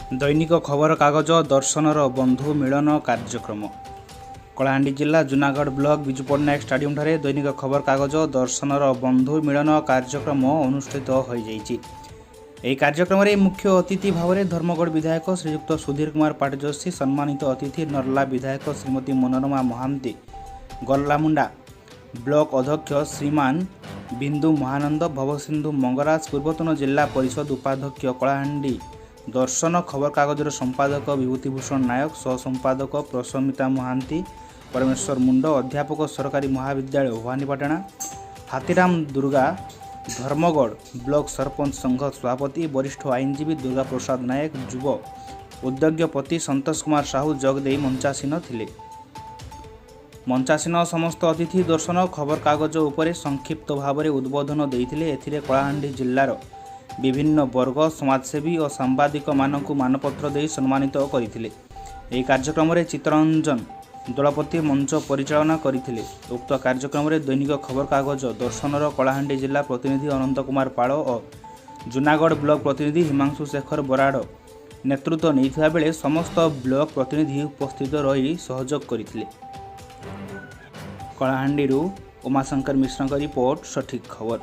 दैनिक खबर कागज दर्शनर बंधु मिलन कार्यक्रम कलाहांडी जिला जूनागढ़ ब्लॉक विजु पट्टनायक स्टाडियम ठारे दैनिक खबर कागज दर्शनर बंधु मिलन कार्यक्रम अनुष्ठित हो जाइछि। ଏହି କାର୍ଯ୍ୟକ୍ରମରେ ମୁଖ୍ୟ ଅତିଥି ଭାବରେ ଧର୍ମଗଡ଼ ବିଧାୟକ ଶ୍ରୀଯୁକ୍ତ ସୁଧୀର କୁମାର ପାଟଜୋଶୀ, ସମ୍ମାନିତ ଅତିଥି ନର୍ଲା ବିଧାୟକ ଶ୍ରୀମତୀ ମନୋରମା ମହାନ୍ତି, ଗଲ୍ଲାମୁଣ୍ଡା ବ୍ଲକ ଅଧ୍ୟକ୍ଷ ଶ୍ରୀମାନ ବିନ୍ଦୁ ମହାନନ୍ଦ, ଭବସିନ୍ଧୁ ମଙ୍ଗରାଜ, ପୂର୍ବତନ ଜିଲ୍ଲା ପରିଷଦ ଉପାଧ୍ୟକ୍ଷ କଳାହାଣ୍ଡି ଦର୍ଶନ ଖବରକାଗଜର ସମ୍ପାଦକ ବିଭୂତିଭୂଷଣ ନାୟକ, ସହ ସମ୍ପାଦକ ପ୍ରସମିତା ମହାନ୍ତି, ପରମେଶ୍ୱର ମୁଣ୍ଡ, ଅଧ୍ୟାପକ ସରକାରୀ ମହାବିଦ୍ୟାଳୟ ଭବାନୀପାଟଣା, ହାତୀରାମ ଦୁର୍ଗା, ଧର୍ମଗଡ଼ ବ୍ଲକ ସରପଞ୍ଚ ସଂଘ ସଭାପତି, ବରିଷ୍ଠ ଆଇନଜୀବୀ ଦୁର୍ଗା ପ୍ରସାଦ ନାୟକ, ଯୁବ ଉଦ୍ୟୋଗପତି ସନ୍ତୋଷ କୁମାର ସାହୁ ଯୋଗଦେଇ ମଞ୍ଚାସୀନ ଥିଲେ। ମଞ୍ଚାସୀନ ସମସ୍ତ ଅତିଥି ଦର୍ଶନ ଖବରକାଗଜ ଉପରେ ସଂକ୍ଷିପ୍ତ ଭାବରେ ଉଦ୍ବୋଧନ ଦେଇଥିଲେ। ଏଥିରେ କଳାହାଣ୍ଡି ଜିଲ୍ଲାର ବିଭିନ୍ନ ବର୍ଗ, ସମାଜସେବୀ ଓ ସାମ୍ବାଦିକମାନଙ୍କୁ ମାନପତ୍ର ଦେଇ ସମ୍ମାନିତ କରିଥିଲେ। ଏହି କାର୍ଯ୍ୟକ୍ରମରେ ଚିତ୍ତରଞ୍ଜନ ଦଳପତି ମଞ୍ଚ ପରିଚାଳନା କରିଥିଲେ। ଉକ୍ତ କାର୍ଯ୍ୟକ୍ରମରେ ଦୈନିକ ଖବରକାଗଜ ଦର୍ଶନର କଳାହାଣ୍ଡି ଜିଲ୍ଲା ପ୍ରତିନିଧି ଅନନ୍ତ କୁମାର ପାଳ ଓ ଜୁନାଗଡ଼ ବ୍ଲକ ପ୍ରତିନିଧି ହିମାଂଶୁ ଶେଖର ବରାଡ଼ ନେତୃତ୍ୱ ନେଇଥିବା ବେଳେ ସମସ୍ତ ବ୍ଲକ ପ୍ରତିନିଧି ଉପସ୍ଥିତ ରହି ସହଯୋଗ କରିଥିଲେ। କଳାହାଣ୍ଡିରୁ ଉମାଶଙ୍କର ମିଶ୍ରଙ୍କ ରିପୋର୍ଟ, ସଠିକ୍ ଖବର।